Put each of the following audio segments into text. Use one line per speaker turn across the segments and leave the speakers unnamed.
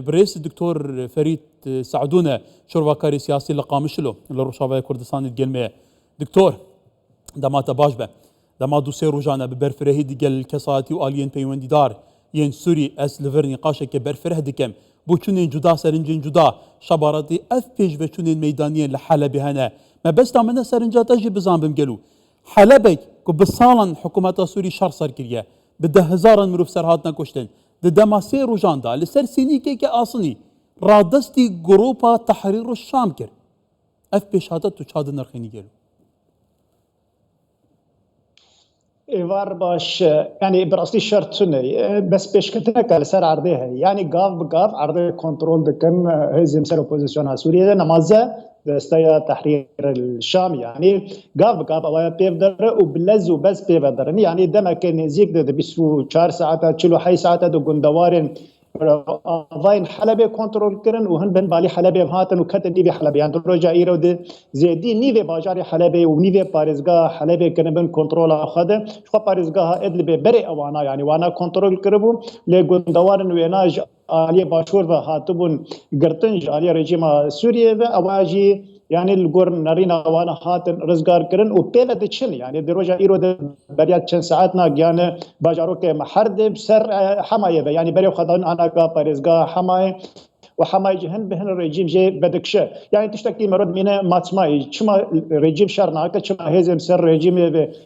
برئيس الدكتور فريد سعدونا شرواكاري سياسي لقامشلو لروشافای کردستان گلمه دکتور دمات باشبه دما دو سه روزانه به برفرهی دیگل کساتی و آلیین پیوندیدار ین سوری از لورنی قاشه که برفره دکم بو چونین جدا سرنجین جدا شبارتی اف پیش و چونین میدانی لحلب هنه ما بس تامنا سرنجات اجي بزان بمقلو حلبك كو بسالن حكومات سوري شر سر كريه بده هزارن مروف سرهاتنا كشتن ده ما سي روجان دا لسر سيني كي اصني رادستي جروبا تحرير الشام كر اف بشهادت تو چاد نرخيني گلو
ايوار باش يعني براسي شرط سنه بس بيشكتك على سر عرضها يعني قاف بقاف عرض كنترول دكن هزم سر اوبوزيسيون سوريا نمازه دستيا تحرير الشام يعني قاف بقاف او بيفدر وبلز وبس بيفدر يعني دما كان زيك ده بيسو 4 ساعات تشلو حي ساعات دو غندوارن فاين حلبة كنترول كرن وهن بن بالي حلبة هاتن وكتن نيفي حلبة يعني رجع إيرو ده زيدي نيفي باجاري حلبة ونيفي باريزغا حلبة كرن بن كنترول أخذ شو باريزغا إدل ببرئ وانا يعني وانا كنترول كربو لقون دوارن ويناج عليه باشور وهاتبون قرطنج عليه رجيم سوريا أواجي يعني الجور نارينا وانا هاتن رزقار كرن وبيلا دتشل يعني دروجا ايرو بريات چند ساعتنا يعني باجارو کے محرد بسر حمايه يعني بريو خدان انا کا پرزگاه حمايه وحمايه جهن بهن الرجيم جي بدكشه يعني تشتكي مرض من ماتماي چما رجيم شرناك چما هزم سر رجيم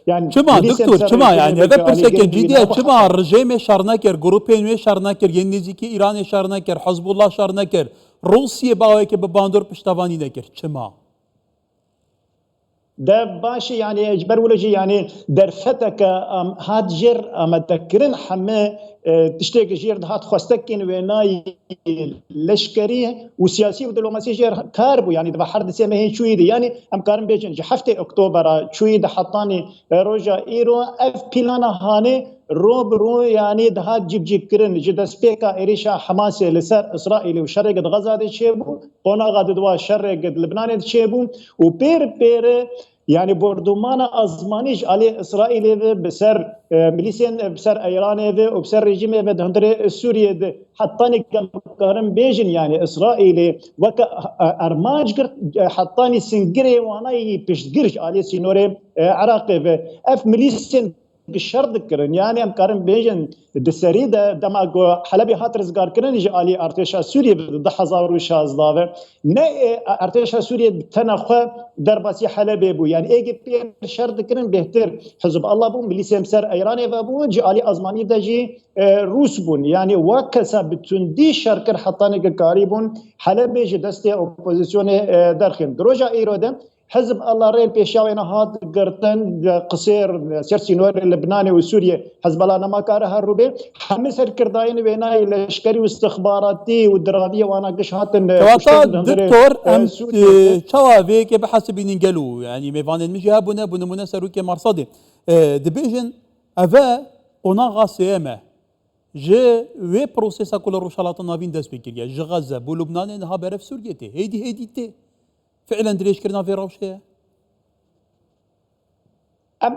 يعني
چما دكتور چما يعني هذا برسك جديد چما الرجيم شرناكر جروبين شرناكر ينزيكي ايران شرناكر حزب الله شرناكر روسيا باوي که به باندور پشتوانی نکرد چما
ده باشي يعني اجبر ولجي يعني درفتك هاد جر اما تكرن حما تشتاق جير هات خواستكين ويناي لشكري وسياسي ودبلوماسي جير كاربو يعني دبا حرد سيما هين شوي دي يعني ام كارم بيجن جي هفته اكتوبر شوي ده حطاني روجا ايرو اف بلانا هاني رو يعني ده جيب كرن جدا سبيكا إريشا حماس لسر إسرائيل وشرق غزة دي شيبو قونا غاد دوا شرق لبنان دي شيبو وبير يعني بردومانا أزمانيش على إسرائيل بسر ميليسين بسر إيران وبسر رجيم هندري سوريا حطاني كارم بيجن يعني إسرائيل وكا أرماج حطاني سنجري وانا بيشتجرش على سينوري عراق اف ميليسين بشرط كرن يعني ام كارم بيجن دسريده دما حلبي هات رزقار كرن يجي علي ارتشا سوريا ضد 2016 نه ارتشا سوريا تنخ درباسي حلبي بو يعني ايجي شرط كرن بهتر حزب الله بو مليسي مسر ايراني بو جي علي ازماني دجي روس بون يعني وكسا بتندي شركر حطاني قريبون حلبي جي دستي اوبوزيسيون درخم دروجا ايرودم حزب الله ريل بيشاوينا هات قرطن قصير سيرسينور اللبناني وسوريا حزب الله نما كارها الروبي حمس الكرداين بينا الاشكري واستخباراتي والدرابيه وانا قش هاتن
دكتور ام شوافي كي بحسب نقلو يعني ميفان المجي بنا بنمونا سروكي مرصدي دبيجن افا اوناغا سيما جي وي بروسيسا كل روشالات نافين داس بكريا جي غزه بو لبنان انها برف سوريتي هيدي تي فعلا دريش كرنا في روشيا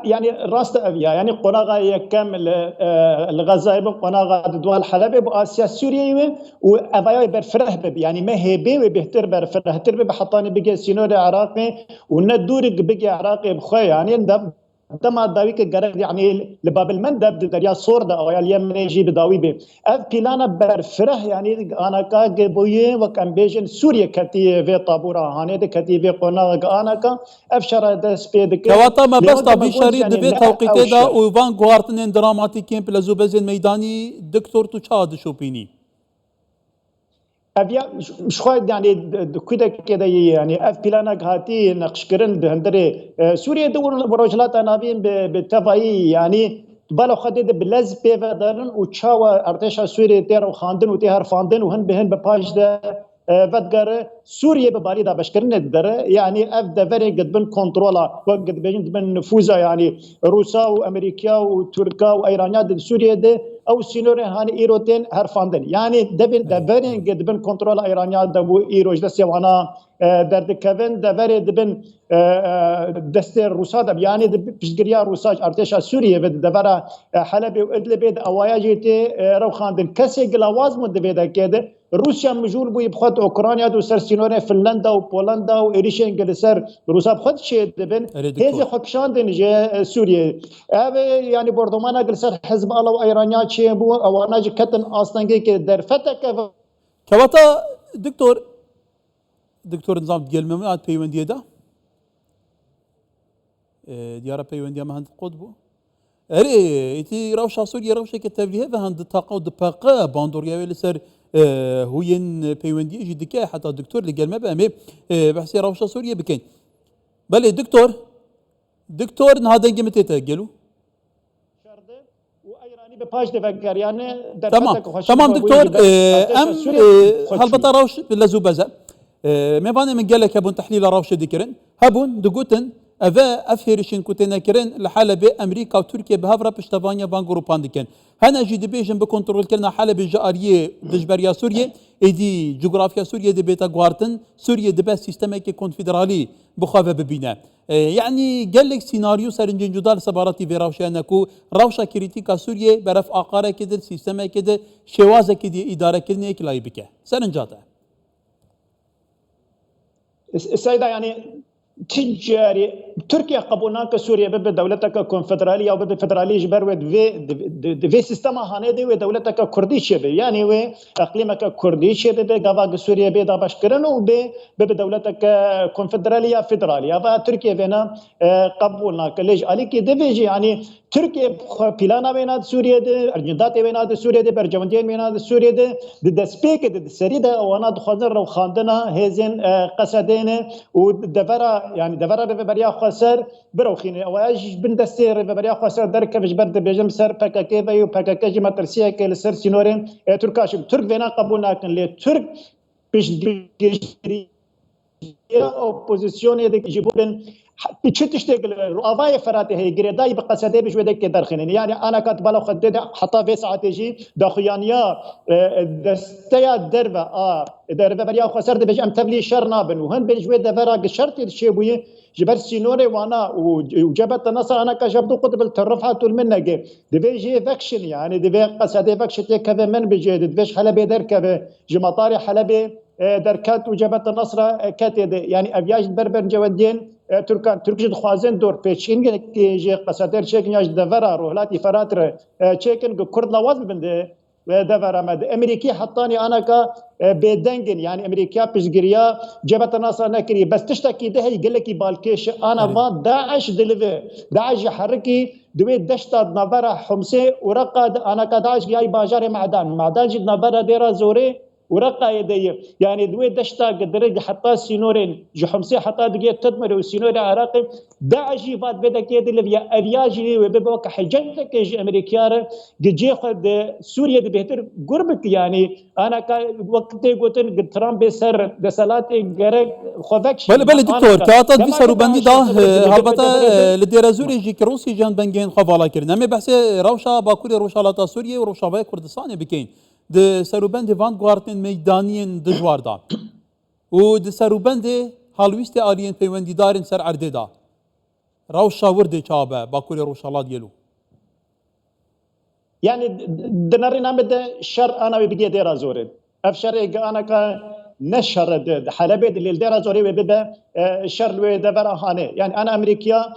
يعني راست ابيا يعني قناغا يكمل الغزايب قناغا دول حلب باسيا سوريا وابايا برفره يعني ما هيبي وبهتر برفره تربي بحطاني بقى سينور عراقي وندور بقى عراقي بخوي يعني دما داوي كجرد يعني لباب المندب دريا صوردا او اليمن يجي بداوي به اف بلانا برفره يعني انا كا بويه وكامبيجن سوريا كتي في طابوره هاني كتي في قناغ انا كا افشر دس بيدك
كواتا ما بس طبي شريد في توقيت دا وفان غوارتن دراماتيكين بلازو بزن ميداني دكتور تو تشاد شوبيني
ابيا مش خايد يعني كده يعني اف بلانا هاتي نقش كرن بهندري سوريا دول بروجلات انابين بالتفاي يعني بالو خدد بلز بيفدرن وتشاوا ارتشا سوريا تير وخاندن وتهر فاندن وهن بهن بباج ده فدقر سوريا ببالي دا بشكرن الدر يعني اف دفري قد بن كنترولا وقد بين بن نفوذا يعني روسا وامريكا وتركيا وايرانيا سوريا ده او سينوري هاني ايروتين هرفاندن يعني دبن قد بن كنترول ايرانيا دبو ايروج دسي وانا درد كفن دبر دبن دستر روسا دب يعني بشجريا روساج ارتشا سوريا بد دبر حلب وادلب اوايا جيتي رو خاندن كسي جلاواز مد بيدا كده روسيا مجول بو بخوت اوكرانيا دو سر سينوري فنلندا وبولندا وإيريش انجلسر روسا بخوت شيء دبن هذه خكشان دنجا سوريا يعني بردمانا جلسر حزب الله وايرانيا تشيبو او انا كتن اصلا كي در فتك
كواتا دكتور نظام ديال ممنوعات بيونديه دا ديارة بيونديه ما هند قطبو اري ايتي روشا سوريا روشا كتب لي هذا هند طاقه ودباقه باندوريا لسر هوين بيونديه جي دكا حتى الدكتور اللي قال ما بامي بحسي روشا سوريا بكين بلي دكتور نهادا قيمتي قالوا
بپاش دفکر یعنی
تمام دكتور ام هالبطا روش بلزو بزا مباني من قال لك هبون تحليل روش ديكرن هبون دقوتن أفا أفهرشين كوتنا كرن لحالة بأمريكا وتركيا بهافرا بشتفانيا بانغورو باندكن هنا جي دي بيجن بكنترول كرنا حالة بجارية دجبريا سوريا ايدي جغرافيا سوريا دي بيتا غوارتن سوريا دي بس سيستمك كونفدرالي بخافة ببينا يعني قال لك سيناريو سرنجين جدال سباراتي في روشانكو روشا كريتيكا سوريا برف آقارة كده سيستمه كده شوازة كده إدارة كده كلاي بك سرنجاتا
السيدة يعني تجاري تركيا قبولناك سوريا بب دولتك كونفدرالية أو بب فدرالية جبر ود في سيستم هانيدي ودولتك كردي شبه يعني و إقليمك كردي شبه بجواب سوريا بيدا باشكرن وبب دولتك كونفدرالية فدرالية فتركيا فينا قبولناك ليش عليك دفيجي يعني تركيا بلانا بينات سوريا دي أرجنتات بينات سوريا دي برجمانتين بينات سوريا دي دسبيك دي سريدة وانا دخلنا رو خاندنا هزين قصدين ودفرا يعني دفرا ببريا خسر بروخين واج بندستير ببريا خسر درك بج برد بجم سر بكاكي فيو بكاكي جما ترسيا كل سر سينورين تركاش ترك فينا قبولنا كن لي ترك بيش اوبوزيسيون دي جيبون تشتغل رؤاوي فراتي هي جريداي بقصدي بش ودك درخنين يعني انا كاتب له خدد حتى في ساعتي دخيانيا دستيا دربه بريا خسرت بج ام تبلي شرنا بن وهن بجوي دفرا شرط الشيبوي جبر سينوري وانا وجبت النصر انا كشفت قطب الترفعت المنقه دبيجي فاكشن يعني دبي قصدي فاكشن كذا من بجي دبيش حلبي دركبه جمطاري حلبي دركات وجبت النصر كاتد يعني ابياج بربر جودين تركان تركي خوازن دور پیچین که جه قصدر چکن یاش دورا روحلاتی فراتر چکن کرد لواز بنده دورا مد امریکی حطانی انا کا بدنگن يعني امريكا بيشغريا جبهه النصر نكري بس تشتكي ده يقول لك بالكيش انا ما داعش دلفي داعش يحركي دوي دشتا نبره حمصه ورقد انا كداعش جاي باجار معدان جد نبره ديرا زوري ورقة يدي يعني دوي دشتا قدرج حتى سينورين جحمسي حتى دقيقة تدمر وسينوري عراقي داعشي فات بدك يدي لبيا أرياجي وببوك حجتك يجي أمريكيار جي خد سوريا دي بهتر قربك يعني أنا وقت قلتن قد ترامب سر دسالات جرق خذكش
بل دكتور كاتد في سرو بندي ده هربتا لدير زوري جي كروسي جان بنجين خفالا كرنا مي بحسي روشا باكوري روشالاتا سوريا وروشا باي كردستان بكين د سروبند وانگواردن میدانین دجوار دا و د سروبند هالویست آلین پیوندیدارن سر عرده دا روشا ورده چابه باکوری روشالات گلو
يعني دناري نامد شر انا بيجي ديرا زوري افشر انا كا نشر حلبة اللي ديرا زوري بيبقى شر ودبر هاني يعني انا امريكا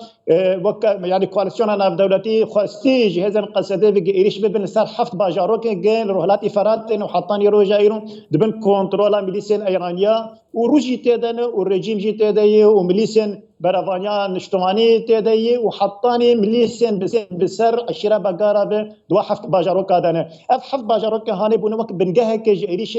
وك يعني كواليسيون انا دولتي خستيج هذا القصدي بيجي ايش ببن صار حفظ باجاروك جين روحلاتي فرات وحطاني روجايرو دبن كنترولا ميليسين ايرانيا وروجي تدن والرجيم جي تدي وميليسين برافانيا نشتماني تدي وحطاني ميليسين بسر الشراء بقارة دوا حفظ باجاروك هذا حفظ باجاروك هاني بنوك بنجهك ايش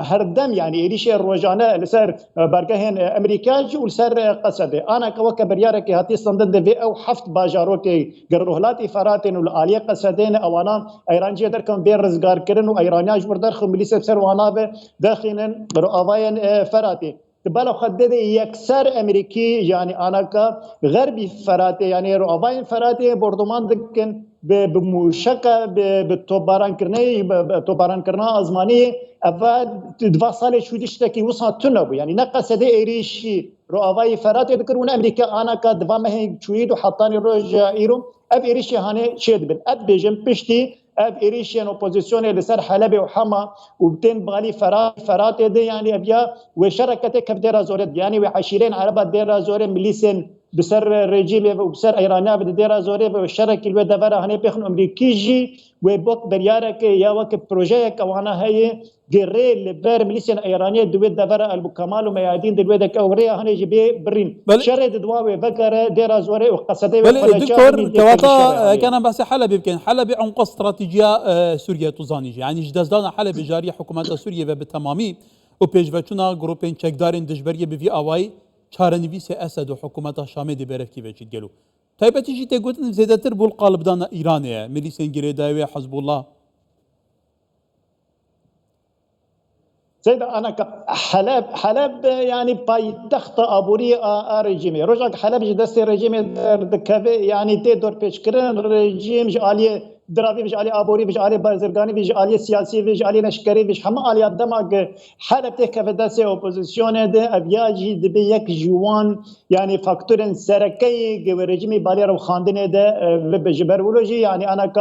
هردم يعني ايش الروجانه لسر برجهن امريكا ولسر قصدي انا كوك بريارك هاتي صندد في او حفظ باجاروك قروهلاتي فراتن والاليه قصدين اوانا ايران جي دركم بين رزقار كرن وايرانيا جبر درخ ميليسين بسر وانا داخلين رؤاوين فراتي تبالو خدد يكسر امريكي يعني انا كغربي فراتي يعني رؤاوين فراتي بردمان دكن بموشكه بتوباران كرنا ازماني افاد دفع صالح شو تشتكي وصل تنبو يعني نقص ده ايريشي رؤاوي فراتي ذكرون امريكا انا كدفع ما هي شويد وحطاني رجع ايرو اب ايريشي هاني شيد بن اب بيجن بشتي اف ايريشن اوبوزيسيون لسر حلب وحما وبتين بالي فرات دي يعني ابيا وشركه كبدير زورد يعني وعشيرين عربات دير زورد مليسن بسر رجيم وبسر ايرانيا بدير زورد والشركه اللي دفر هني بيخن امريكي جي وبوك بريارك يا وك بروجيك وانا هي جري لبر مليسن ايرانيه دويد دفر البكمال وميادين دويد كوريا هني جبي برين شرد دواوي بكر دير زورد وقصدي
بل دكتور كواتا كان بس حلب يمكن حلب عمق استراتيجيه سوريا توزانيج يعني جدازدان حلب جاري حكومات سوريا بالتمامي وبيجفتنا جروبين تشكدارين دجبريه بفي اواي چارەنویس ئەسەد و حکوومەتە شامێ دەبەرەکی بەچیت گەلو تایبەتیژی تێگوتن زێدەتر بۆ قالبدانە ئیرانەیە میلیسێن گرێداوێ حەزب الله
سيد انا حلب يعني باي تخت ابوري رجيمي رجعك حلب دست رجيمي يعني تي دور بيشكرن رجيم جالي درابي بيج علي ابوري بيج علي بازرگاني بيج علي سياسي بيج علي لشكري بيج هم علي دماغ حلب تك فداس اوبوزيسيون ده ابياجي دبي يك جوان يعني فاكتورن سركي رجيمي بالي رو خاندنه ده بجبرولوجي يعني انا ك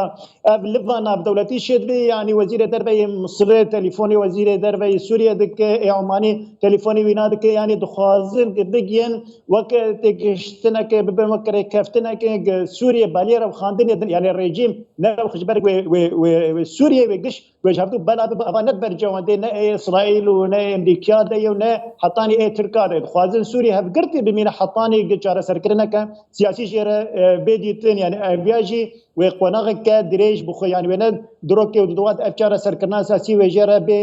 لبنان دولتي شد يعني وزير دربي مصر تليفوني وزير دربي سوريا دك عماني تليفوني وينا دك يعني دخوازن بيجين وقت تشتنك بمكر كفتنك سوريا بالي رو خاندنه يعني الرجيم خجبرك وسوريا وقش وجهبتو بلا بأفانت برجوان نا إسرائيل ونا أمريكا دي ونا حطاني تركيا خوازن سوريا هفقرتي بمينا حطاني جارة سركرنا سياسي جيرة بيديتين يعني بياجي وقناغ كدريج بخو يعني ونا دروكي ودوات أفجار سركرنا سياسي وجيرة بي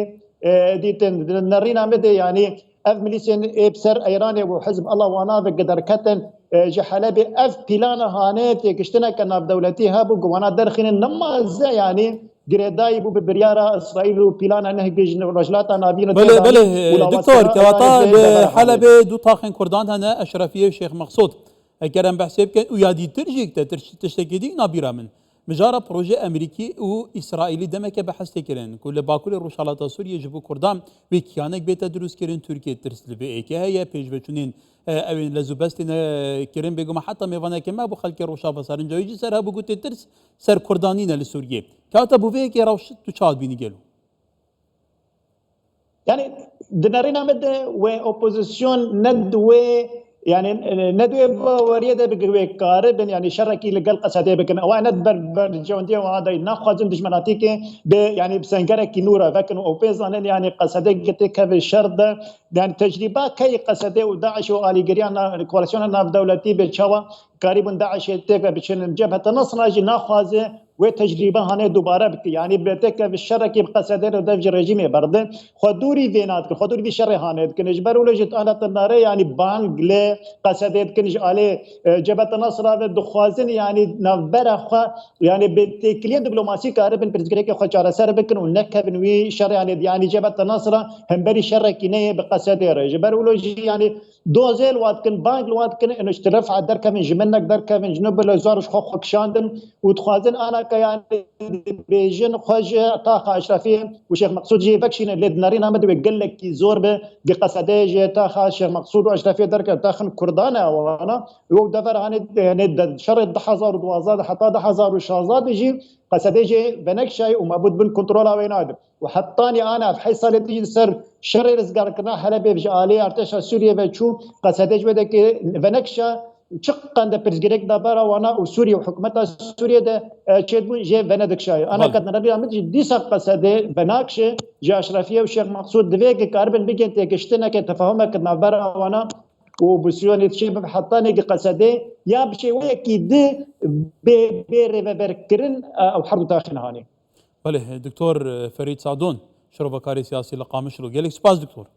ديتين نرينا مدي يعني اف ميليسيون ابسر ايراني وحزب الله وانا بقدر كتن جحلبي اف بلان هانيت كشتنا كنا بدولتي هابو قوانا درخين نما ازاي يعني جريداي بو بريارا اسرائيل وبلان انه جيج رجلات نابين
بله دكتور كواتا بحلب دو طاخن كردان هنا اشرفيه وشيخ مقصود كرم بحسب كان ويادي ترجيك تشتكي دي نابيرا من مجارة بروجي أمريكي وإسرائيلي دمك بحث كرين كل باكل روشالات سوريا جبو كردام وكيانك بيتا دروس كرين تركيا ترسل بإيكي هيا بيج بچونين اوين لزوبستين كرين بيقوم حتى ميوانا كما بو خلق روشا بسارن جويجي سر هبو قوتي ترس سر كردانين لسوريا كاتا بو فيكي روش تشاد بيني قالوا
يعني دنارينا مد وأوبوزيسيون ندوي يعني ندوي وريده بقوي كاربن يعني شركي لقل قصدي بكن او انا برجوندي وهذا ناخذ دجمناتيك يعني بسنجرك نورا فكن او بيزان يعني قصدي قتك بالشرد يعني تجربه كي قصدي وداعش والي جريان كواليسيون ناف دولتي بتشوا قريب داعش تك بشن جبهه النصر اجي ناخذ وتجربه هانه دوباره بك يعني بتك بالشركي بقصدي دفج رجيمي برد خدوري فينات خدوري في شر هانه كنجبر ولا جت انا تنار يعني بانغ قصدت كنج عليه جبهه النصر دخوازن يعني نبره يعني بتكليه دبلوماسي كاربن برزغريك خو چاره سر بكن ونكبن وي شر يعني جبهه النصر هم بري شر كنيه بقصد جبر ولا يعني دوزل واتكن بانغ واتكن انه اشترف على درك من جمنك درك من جنوب لزارش خو خكشاندن وتخوازن انا يعني بيجن خوج طاقه اشرفيه وشيخ مقصود جي فكشين اللي نارين امد ويقول لك زور بقصدي جي طاقه شيخ مقصود واشرفيه درك داخل كردانا وانا ودفر يعني شر الدحزار ودوازاد حتى دحزار وشازاد يجي قصدي جي بنكشاي ومعبود بالكنترول ويناد وحطاني انا في حيصل تيجي سر شر رزقار كنا حلبي بجالي ارتش سوريا بتشو قصدي بدك بنكشا چقند پرزگرک دبارا وانا وسوريا وحكومتها سوريا ده تشدبون جي فندق شاي انا كنت نبي عمد ديسا قصده بناكش جا اشرفيه وشيخ مقصود دفيك كاربن بيجن تكشتنا كتفاهمك نبارا وانا وبسيون تشيب حطاني قصده يا بشي ويكيد بيركرن او حرب داخل هاني
بله دكتور فريد سعدون شرف كاري سياسي لقامشلو قالك سباس دكتور